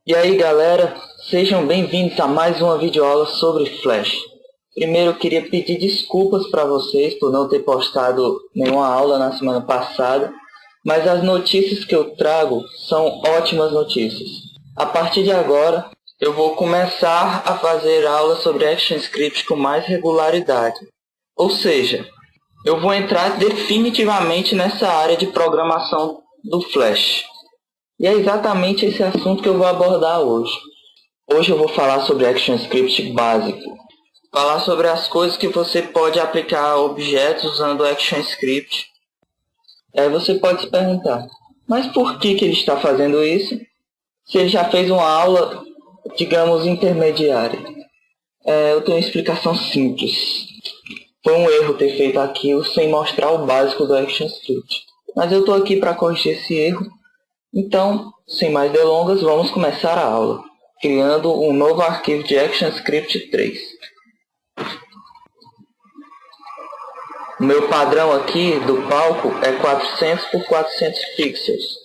E aí galera, sejam bem-vindos a mais uma videoaula sobre Flash. Primeiro eu queria pedir desculpas para vocês por não ter postado nenhuma aula na semana passada, mas as notícias que eu trago são ótimas notícias. A partir de agora, eu vou começar a fazer aulas sobre ActionScript com mais regularidade. Ou seja, eu vou entrar definitivamente nessa área de programação do Flash. E é exatamente esse assunto que eu vou abordar hoje. Hoje eu vou falar sobre ActionScript básico. Falar sobre as coisas que você pode aplicar a objetos usando ActionScript. Aí você pode se perguntar, mas por que ele está fazendo isso? Se ele já fez uma aula, digamos, intermediária. Eu tenho uma explicação simples. Foi um erro ter feito aquilo sem mostrar o básico do ActionScript. Mas eu estou aqui para corrigir esse erro. Então, sem mais delongas, vamos começar a aula, criando um novo arquivo de ActionScript 3. O meu padrão aqui do palco é 400 por 400 pixels,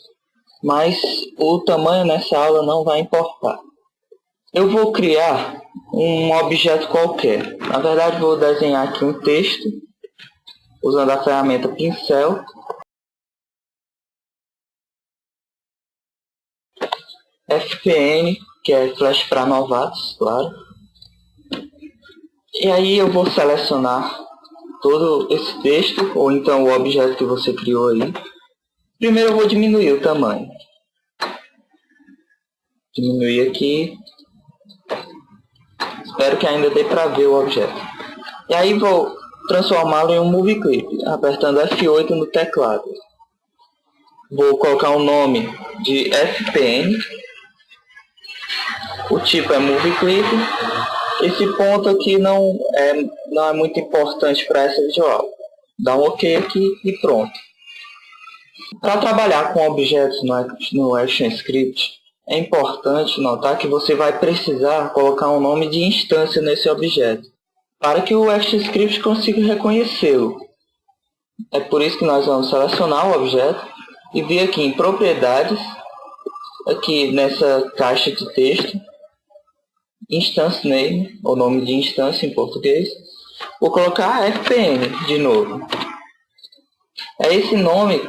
mas o tamanho nessa aula não vai importar. Eu vou criar um objeto qualquer. Na verdade, vou desenhar aqui um texto, usando a ferramenta pincel. FPN, que é Flash para novatos, claro. E aí eu vou selecionar todo esse texto, ou então o objeto que você criou aí. Primeiro eu vou diminuir o tamanho. Diminuir aqui. Espero que ainda dê para ver o objeto. E aí vou transformá-lo em um movie clip, apertando F8 no teclado. Vou colocar o nome de FPN. O tipo é movie clip. Esse ponto aqui não é muito importante para essa videoaula. Dá um OK aqui e pronto. Para trabalhar com objetos no ActionScript, é importante notar que você vai precisar colocar um nome de instância nesse objeto, para que o ActionScript consiga reconhecê-lo. É por isso que nós vamos selecionar o objeto e vir aqui em Propriedades, aqui nessa caixa de texto, Instance Name, ou nome de instância em português. Vou colocar FPN de novo. É esse nome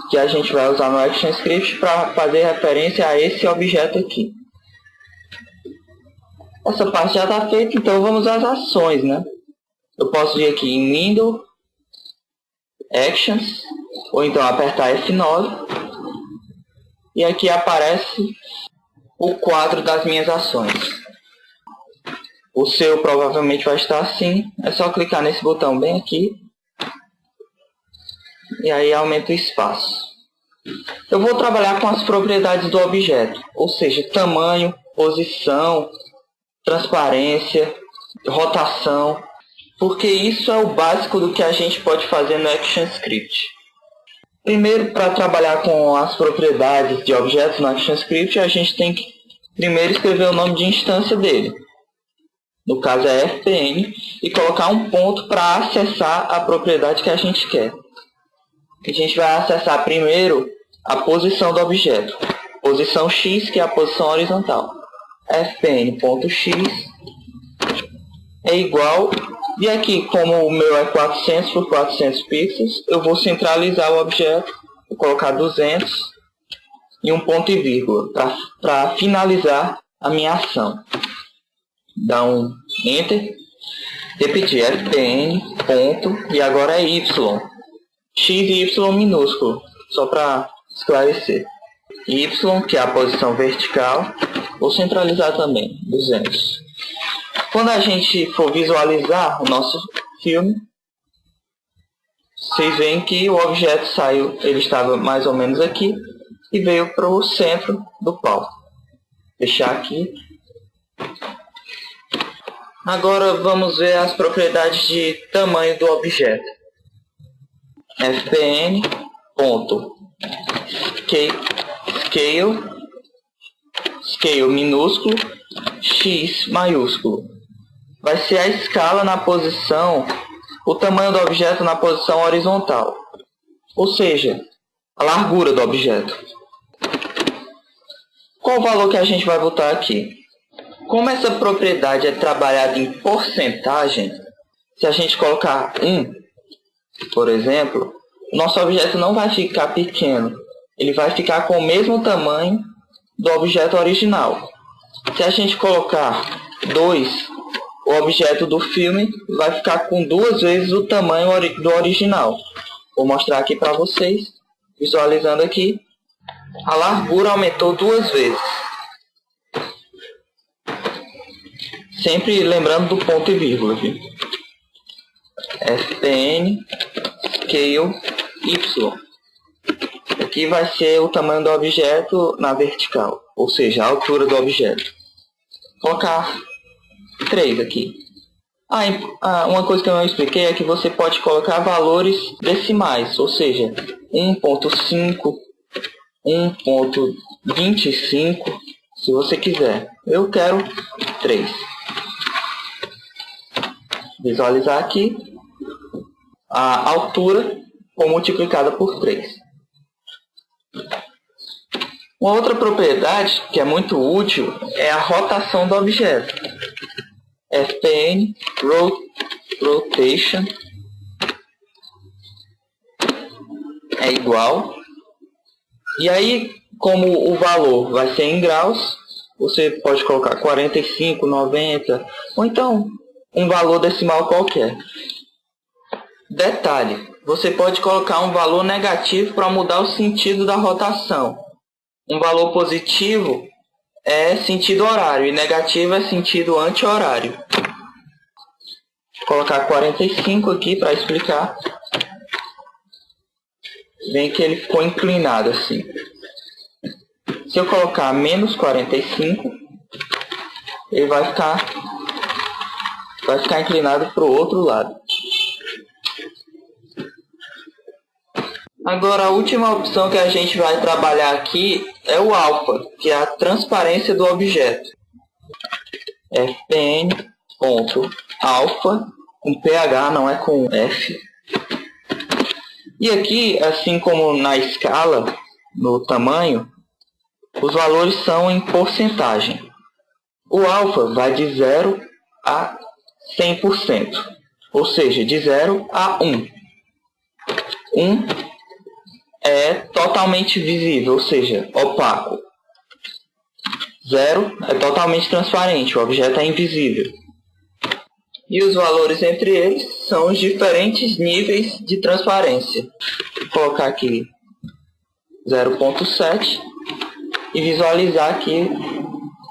que a gente vai usar no ActionScript para fazer referência a esse objeto aqui. Essa parte já está feita, então vamos às ações, né? Eu posso vir aqui em Window, Actions, ou então apertar F9. E aqui aparece o quadro das minhas ações. O seu provavelmente vai estar assim. É só clicar nesse botão bem aqui. E aí aumenta o espaço. Eu vou trabalhar com as propriedades do objeto. Ou seja, tamanho, posição, transparência, rotação. Porque isso é o básico do que a gente pode fazer no ActionScript. Primeiro, para trabalhar com as propriedades de objetos no ActionScript, a gente tem que primeiro escrever o nome de instância dele. No caso é FPN, e colocar um ponto para acessar a propriedade que a gente quer. A gente vai acessar primeiro a posição do objeto. Posição X, que é a posição horizontal. FPN.x é igual, e aqui como o meu é 400 por 400 pixels, eu vou centralizar o objeto, vou colocar 200 e um ponto e vírgula para finalizar a minha ação. Dá um Enter, repetir FPN, ponto, e agora é Y. X e Y minúsculo, só para esclarecer. Y, que é a posição vertical, vou centralizar também, 200. Quando a gente for visualizar o nosso filme, vocês veem que o objeto saiu, ele estava mais ou menos aqui, e veio para o centro do palco. Fechar aqui. Agora vamos ver as propriedades de tamanho do objeto. FPN, ponto, scale minúsculo, X maiúsculo. Vai ser a escala na posição, o tamanho do objeto na posição horizontal. Ou seja, a largura do objeto. qual o valor que a gente vai botar aqui? Como essa propriedade é trabalhada em porcentagem, se a gente colocar 1, por exemplo, o nosso objeto não vai ficar pequeno. Ele vai ficar com o mesmo tamanho do objeto original. Se a gente colocar 2, o objeto do filme vai ficar com 2 vezes o tamanho do original. Vou mostrar aqui para vocês, visualizando aqui. A largura aumentou 2 vezes. Sempre lembrando do ponto e vírgula, viu? FPN Scale Y. Aqui vai ser o tamanho do objeto na vertical, ou seja, a altura do objeto. Vou colocar 3 aqui. Uma coisa que eu não expliquei é que você pode colocar valores decimais, ou seja, 1.5, 1.25, se você quiser. Eu quero 3. Visualizar aqui a altura multiplicada por 3. Uma outra propriedade que é muito útil é a rotação do objeto. FPN Rotation é igual. E aí, como o valor vai ser em graus, você pode colocar 45, 90, ou então um valor decimal qualquer. Detalhe, você pode colocar um valor negativo para mudar o sentido da rotação. Um valor positivo é sentido horário e negativo é sentido anti-horário. Vou colocar 45 aqui para explicar. Vem que ele ficou inclinado assim. Se eu colocar menos 45, ele vai ficar inclinado para o outro lado. Agora, a última opção que a gente vai trabalhar aqui é o alfa, que é a transparência do objeto. fpn.alpha, com ph, não é com f. E aqui, assim como na escala, no tamanho, os valores são em porcentagem. O alfa vai de 0 a 100%, ou seja, de 0 a 1. 1 é totalmente visível, ou seja, opaco. 0 é totalmente transparente, o objeto é invisível. E os valores entre eles são os diferentes níveis de transparência. Vou colocar aqui 0.7 e visualizar aqui,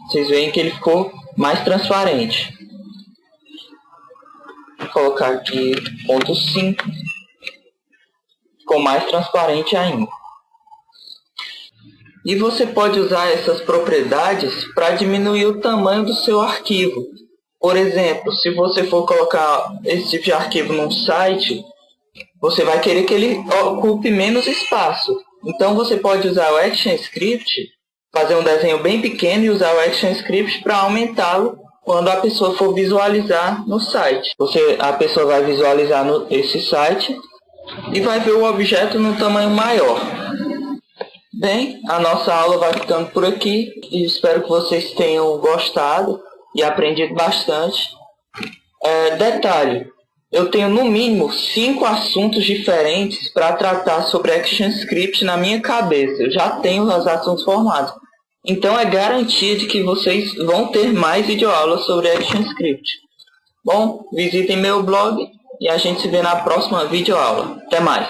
vocês veem que ele ficou mais transparente. Vou colocar aqui 0.5. Ficou mais transparente ainda. E você pode usar essas propriedades para diminuir o tamanho do seu arquivo. Por exemplo, se você for colocar esse tipo de arquivo num site, você vai querer que ele ocupe menos espaço. Então você pode usar o ActionScript, fazer um desenho bem pequeno e usar o ActionScript para aumentá-lo quando a pessoa for visualizar no site. A pessoa vai visualizar esse site e vai ver o objeto no tamanho maior. Bem, a nossa aula vai ficando por aqui e espero que vocês tenham gostado e aprendido bastante. Detalhe, eu tenho no mínimo 5 assuntos diferentes para tratar sobre ActionScript na minha cabeça. Eu já tenho os assuntos formados. Então é garantia de que vocês vão ter mais videoaulas sobre ActionScript. Bom, visitem meu blog e a gente se vê na próxima videoaula. Até mais!